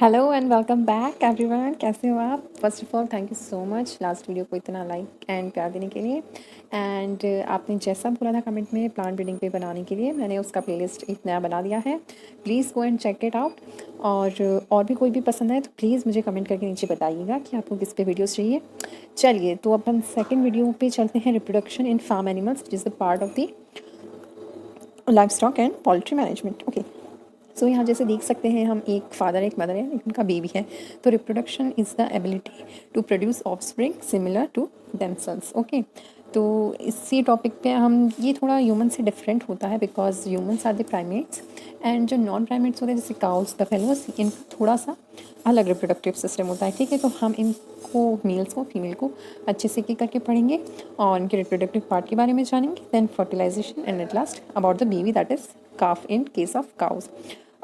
Hello and welcome back everyone. कैसे हो आप? First of all thank you so much last video को इतना लाइक एंड प्यार देने के लिए। एंड आपने जैसा बोला था कमेंट में प्लांट ब्रीडिंग पे बनाने के लिए, मैंने उसका प्लेलिस्ट एक नया बना दिया है। Please go and check it out. और भी कोई भी पसंद है तो प्लीज़ मुझे कमेंट करके नीचे बताइएगा कि आपको किस पे वीडियोज़ चाहिए। चलिए तो अपन सेकेंड वीडियो पे चलते हैं, reproduction in farm animals which is the part of the life stock and poultry management. Okay, so यहाँ जैसे देख सकते हैं हम, एक फादर एक मदर है, एक उनका बेबी है। तो reproduction is the ability to produce offspring similar to themselves. Okay, तो इसी टॉपिक पे हम, ये थोड़ा ह्यूमन से डिफरेंट होता है because humans are the primates and जो नॉन प्राइमेट्स होते हैं जैसे काउस बफेलोस, इनका थोड़ा सा अलग रिप्रोडक्टिव सिस्टम होता है। ठीक है, तो हम इनको मेल्स को फीमेल को अच्छे से की करके पढ़ेंगे और इनके रिप्रोडक्टिव पार्ट के बारे में जानेंगे, then fertilisation and at last about the baby that is calf in case of cows.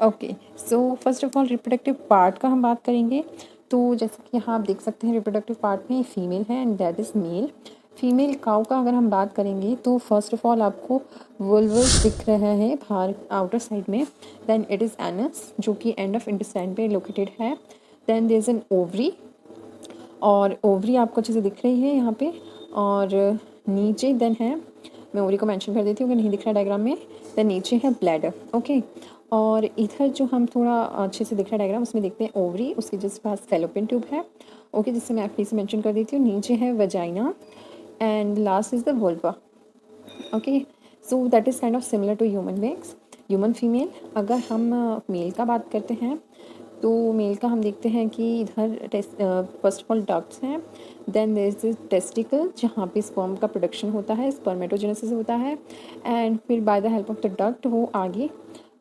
Okay, so first of all reproductive part का हम बात करेंगे। तो जैसे कि यहाँ आप देख सकते हैं रिप्रोडक्टिव पार्ट में फीमेल है and that is male. Female cow का अगर हम बात करेंगे तो फर्स्ट ऑफ ऑल आपको वुल्वस दिख रहा है बाहर आउटर साइड में। देन इट इज़ एनस जो कि एंड ऑफ इंटेस्टाइन पे लोकेटेड है। Then there is an ovary, और ओवरी आपको अच्छे से दिख रही है यहाँ पे। और नीचे देन है, मैं ओवरी को मेंशन कर देती हूँ अगर नहीं दिख रहा डायग्राम में। देन नीचे है ब्लैडर। ओके, और इधर जो हम थोड़ा अच्छे से दिख रहा है डायग्राम, उसमें देखते हैं ओवरी, उसके जिस पास फेलोपियन ट्यूब है। ओके, जिससे मैं फिर से मेंशन कर देती हूँ। नीचे है vagina and last is the vulva. Okay, so that is kind of similar to human beings, human female. अगर हम मेल का बात करते हैं तो मेल का हम देखते हैं कि इधर फर्स्ट ऑफ ऑल डक्ट्स हैं। देन देयर इज टेस्टिकल जहाँ पे स्पर्म का प्रोडक्शन होता है, स्पर्मेटोजेनेसिस होता है। एंड फिर by the help of the duct वो आगे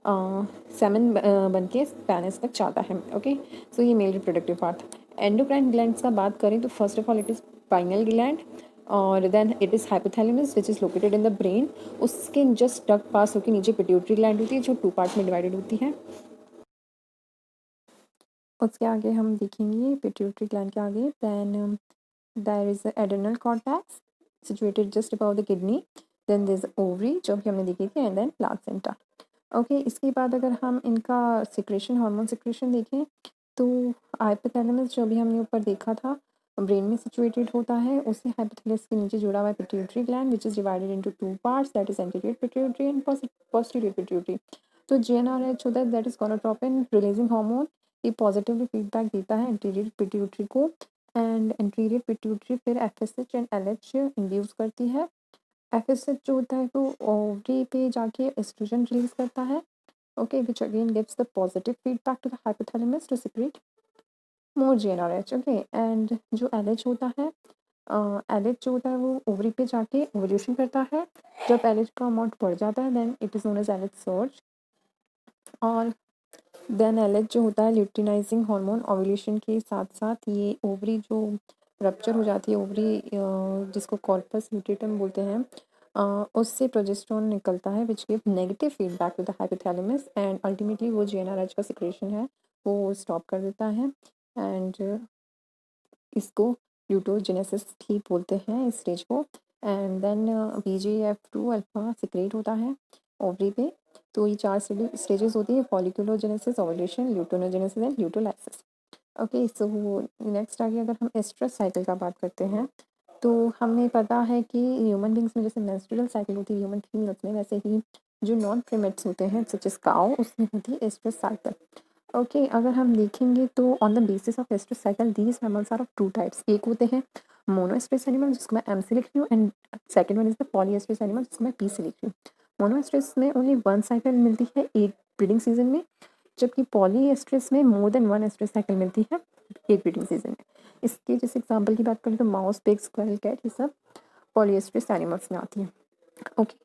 सेमन बन के पैनस तक जाता है। ओके, सो ये male reproductive part. Endocrine glands का बात करें तो first of all it is pineal gland, और then it is hypothalamus which is located in the brain. उसके जस्ट डक्ट पास होकर नीचे पिट्यूटरी ग्लैंड होती है जो 2 पार्ट में डिवाइडेड होती है। उसके आगे हम देखेंगे पिट्यूटरी ग्लैंड के आगे, then there is adrenal cortex situated just about the kidney. Then there is ovary जो भी हमने देखी थी, एंड देन प्लासेंटा। ओके, इसके बाद अगर हम इनका सिक्रेशन, हार्मोन सिक्रेशन देखें तो हाइपोथैलेमस जो भी हमने ऊपर देखा था ब्रेन में सिचुएटेड होता है, उसी हाइपोथैलेमस के नीचे जुड़ा हुआ है pituitary gland which is divided into 2 parts, that is anterior pituitary and posterior pituitary. तो जीएनआरएच होता है that is gonadotropin releasing hormone. ये पॉजिटिवली फीडबैक देता है एंटीरियर पिट्यूटरी को, एंड एंटीरियर पिट्यूटरी फिर एफएसएच एंड एलएच इंड्यूस करती है। एफएसएच जो होता है वो ओवरी पे जाके एस्ट्रोजन रिलीज करता है। Okay, which again gives the positive feedback to the hypothalamus to secrete more GnRH. Okay, and जो एलएच होता है, एलएच जो होता है वो ओवरी पे जाके ओवल्यूशन करता है। जब एलएच का अमाउंट बढ़ जाता है then it is known as LH surge. और देन एलएच जो होता है ल्यूटिनाइजिंग हार्मोन, ओव्यूलेशन के साथ साथ ये ओवरी जो रप्चर हो जाती है, ओवरी जिसको कॉर्पस ल्यूटेटम बोलते हैं, उससे प्रोजेस्टेरोन निकलता है which give negative feedback to the hypothalamus, and ultimately वो जीएनआरएच का सिक्रेशन है वो स्टॉप कर देता है। एंड इसको ल्यूटोजेनेसिस भी बोलते हैं इस स्टेज को। And then BGF2 alpha secrete होता है ओवरी पे। तो ये 4 स्टेजेस होती है, folliculogenesis, ovulation, luteinogenesis and luteolysis. Okay, so next आगे अगर हम एस्ट्रस साइकिल का बात करते हैं तो हमें पता है कि ह्यूमन बींग्स में जैसे मेंस्ट्रुअल साइकिल होती है ह्यूमन फीमेल्स में, वैसे ही जो नॉन प्रिमेट्स होते हैं सच एज काउ, उसमें होती है एस्ट्रस साइकिल। ओके, अगर हम देखेंगे तो on the basis of oestrus cycle these mammals are of 2 types. एक होते हैं मोनोएस्ट्रस एनिमल जिसको मैं एम से लिख रही हूँ, and second one is the polyestrous animal जिसको मैं पी से लिख रही हूँ। मोनोएस्ट्रस में ओनली 1 साइकिल मिलती है एक ब्रीडिंग सीजन में, जबकि पॉलीएस्ट्रस में मोर देन 1 एस्ट्रस साइकिल मिलती है एक ब्रीडिंग सीजन में। इसके जैसे एग्जाम्पल की बात करें तो माउस, पिग, स्क्वेरल, कैट, ये सब पॉलीएस्ट्रस एनिमल्स में आती हैं। ओके,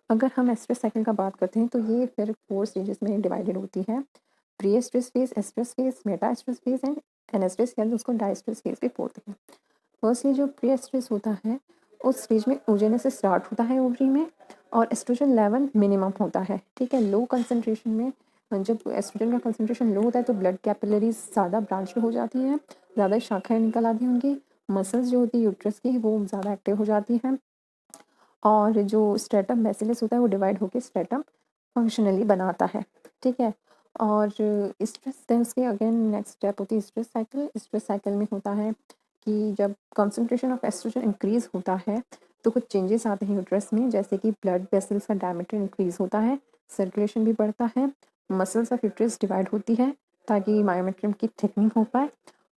अगर हम एस्ट्रस साइकिल का बात करते हैं तो ये फिर 4 स्टेजेस में डिवाइडेड होती है, pre oestrus phase, oestrus phase, meta oestrus phase and anoestrus, या उसको डायस्ट्रस फेज भी बोलते हैं। फर्स्टली जो प्री एस्ट्रस होता है उस स्टेज में oogenesis स्टार्ट होता है ओवरी में, और एस्ट्रोजन लेवल मिनिमम होता है। ठीक है, लो कंसनट्रेशन में जब एस्ट्रोजन का कंसनट्रेशन लो होता है तो ब्लड कैपिलरीज ज़्यादा ब्रांच हो जाती हैं, ज़्यादा शाखाएं निकल आती होंगी, मसल्स जो होती है यूट्रस की वो ज़्यादा एक्टिव हो जाती हैं, और जो स्ट्रेटम बेसिलस होता है वो डिवाइड होकर स्ट्रेटम फंक्शनली बनाता है। ठीक है, और स्ट्रेस है उसके अगेन नेक्स्ट स्टेप होती है स्ट्रेस साइकिल। स्ट्रेस साइकिल में होता है कि जब कंसंट्रेशन ऑफ एस्ट्रोजन इंक्रीज़ होता है तो कुछ चेंजेस आते हैं यूट्रस में, जैसे कि ब्लड वेसल्स का डायमीटर इंक्रीज़ होता है, सर्कुलेशन भी बढ़ता है, मसल्स ऑफ यूट्रस डिवाइड होती है ताकि मायोमेट्रियम की थिकनिंग हो पाए।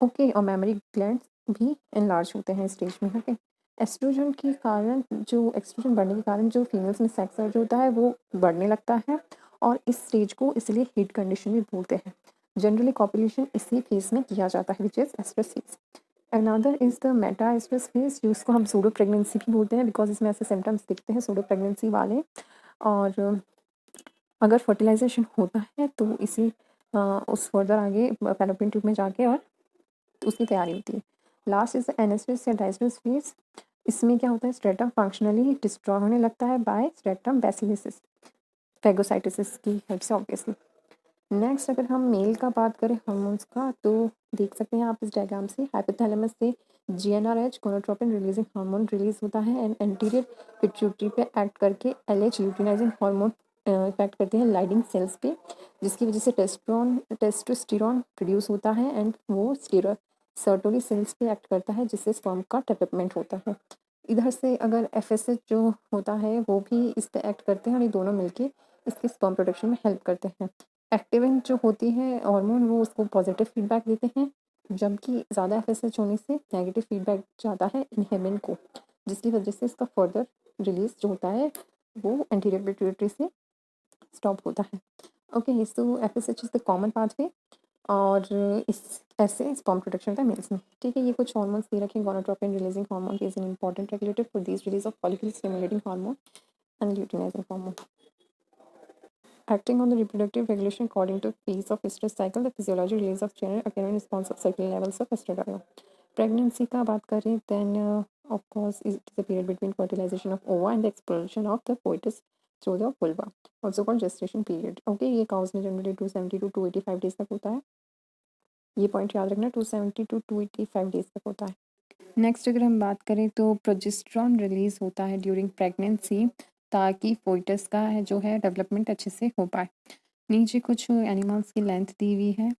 ओके, और मेमोरी ग्लैंड्स भी एनलार्ज होते हैं स्टेज में। ओके, एस्ट्रोजन के कारण जो एक्सट्रोजन बढ़ने के कारण जो फीमेल्स में सेक्स अर्ज होता है वो बढ़ने लगता है, और इस स्टेज को इसलिए हीट कंडीशन भी बोलते हैं। जनरली कॉपुलेशन इसी फेज में किया जाता है, which is oestrus phase. Another is the meta oestrus phase, जिसको हम सूडो प्रेगनेंसी भी बोलते हैं, बिकॉज इसमें ऐसे सिम्टम्स दिखते हैं सूडो प्रेगनेंसी वाले। और अगर फर्टिलाइजेशन होता है तो इसी उस फर्दर आगे फैलोपियन ट्यूब में जाके और उसकी तैयारी होती है। लास्ट इज द एनास्ट्रस या डायस्ट्रस फेज। इसमें क्या होता है, स्ट्रेटम फंक्शनली डिस्ट्रॉय होने लगता है बाय स्ट्रेटम बैसिलिसिस फेगोसाइटोसिस की हेल्प से ऑब्वियसली। नेक्स्ट अगर हम मेल का बात करें हार्मोन्स का, तो देख सकते हैं आप इस डायग्राम से हाइपोथैलेमस से GnRH gonadotropin releasing hormone release होता है एंड एंटीरियर पिट्यूटरी पे एक्ट करके एलएच ल्यूटिनाइजिंग हार्मोन इफेक्ट करते हैं लाइडिंग सेल्स पे, जिसकी वजह से टेस्टोस्टेरोन प्रोड्यूस होता है एंड वो सर्टोरी सेल्स पे एक्ट करता है, जिससे स्पर्म का डेवलपमेंट होता है। इधर से अगर एफएसएच जो होता है वो भी इस पे एक्ट करते हैं और ये दोनों मिलके इसके स्पर्म प्रोडक्शन में हेल्प करते हैं। एक्टिविन जो होती है हार्मोन वो उसको पॉजिटिव फीडबैक देते हैं, जबकि ज़्यादा एफएसएच होने से नेगेटिव फीडबैक जाता है इनहिबिन को, जिसकी वजह से इसका फर्दर रिलीज जो होता है वो एंटीरियर पिट्यूटरी से स्टॉप होता है। Okay, so FSH is the common pathway और इस ऐसे स्पर्म प्रोडक्शन होता है मेल्स में। ठीक है, ये कुछ हार्मोन्स दे रखे हैं। Gonadotropin releasing hormone is an important regulator for this release of follicle stimulating hormone and luteinizing hormone acting on the reproductive regulation according to phase of estrus cycle, the physiology release of general occurring response of cycle levels of estradiol. Pregnancy का बात करें then of course it is the period between fertilization of ova and the expulsion of the fetus through the vulva, also called gestation period. Okay, ये cows में generally 270 to 285 days तक होता है, ये point याद रखना, 270 to 285 डेज तक होता है। नेक्स्ट अगर हम बात करें तो प्रोजेस्टेरॉन रिलीज होता है ड्यूरिंग प्रेगनेंसी, ताकि फोइटस का है जो है डेवलपमेंट अच्छे से हो पाए। नीचे कुछ एनिमल्स की लेंथ दी हुई है,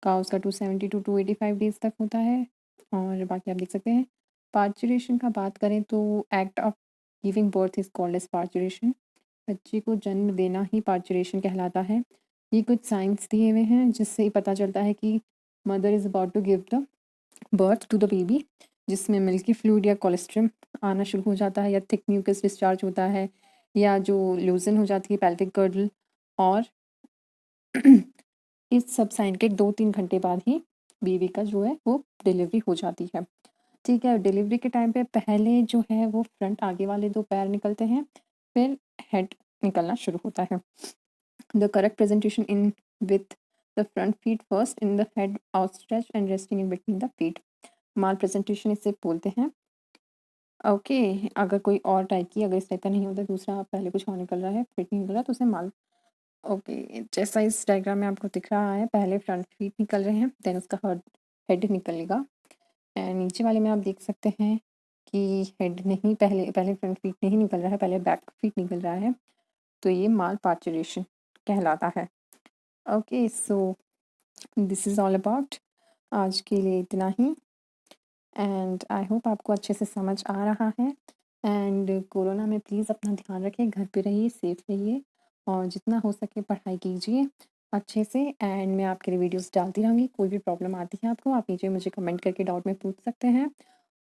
काउस का 270 टू 285 डेज तक होता है, और बाकी आप देख सकते हैं। पार्चुरेशन का बात करें तो act of giving birth is called as parturition, बच्चे को जन्म देना ही पार्चुरेशन कहलाता है। ये कुछ साइंस दिए हुए हैं जिससे पता चलता है कि mother is about to give the birth to the baby, जिसमें मिल्की फ्लूइड या कोलेस्ट्रम आना शुरू हो जाता है, या थिक म्यूकस डिस्चार्ज होता है, या जो लूजन हो जाती है पेल्विक गर्डल, और इस सब साइन के 2-3 घंटे बाद ही बेबी का जो है वो डिलीवरी हो जाती है। ठीक है, डिलीवरी के टाइम पे पहले जो है वो फ्रंट आगे वाले 2 पैर निकलते हैं, फिर हेड निकलना शुरू होता है। The correct presentation in with the front feet first in the head outstretch and resting in between the feet, mall presentation इसे बोलते हैं। ओके, अगर कोई और टाइप की, अगर इस टाइप का नहीं होता, दूसरा पहले कुछ और निकल रहा है फिट नहीं निकल रहा, तो उसे माल। ओके, जैसा इस डायग्राम में आपको दिख रहा है, पहले फ्रंट फीट निकल रहे हैं, देन उसका हेड निकलेगा, एंड नीचे वाले में आप देख सकते हैं कि हेड नहीं, पहले फ्रंट फीट नहीं निकल रहा है, पहले बैक फीट निकल रहा है, तो ये माल पार्चुरेशन कहलाता है। Okay, so this is all about, आज के लिए इतना ही, एंड आई होप आपको अच्छे से समझ आ रहा है। एंड कोरोना में प्लीज़ अपना ध्यान रखें, घर पे रहिए, सेफ रहिए, और जितना हो सके पढ़ाई कीजिए अच्छे से, एंड मैं आपके लिए वीडियोस डालती रहूँगी। कोई भी प्रॉब्लम आती है आपको, आप नीचे मुझे कमेंट करके डाउट में पूछ सकते हैं,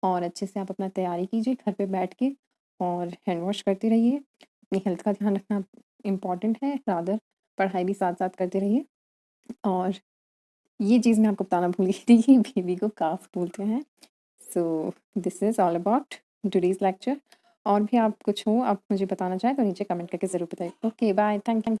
और अच्छे से आप अपना तैयारी कीजिए घर पे बैठ के, और हैंड वॉश करते रहिए। अपनी हेल्थ का ध्यान रखना इम्पॉर्टेंट है, रादर पढ़ाई भी साथ साथ करते रहिए। और ये चीज़ मैं आपको बताना भूल गई थी कि बेबी को काफ बोलते हैं। So this is all about today's lecture. और भी आप कुछ हो, आप मुझे बताना चाहें तो नीचे कमेंट करके ज़रूर बताइए। Okay, bye, thank you.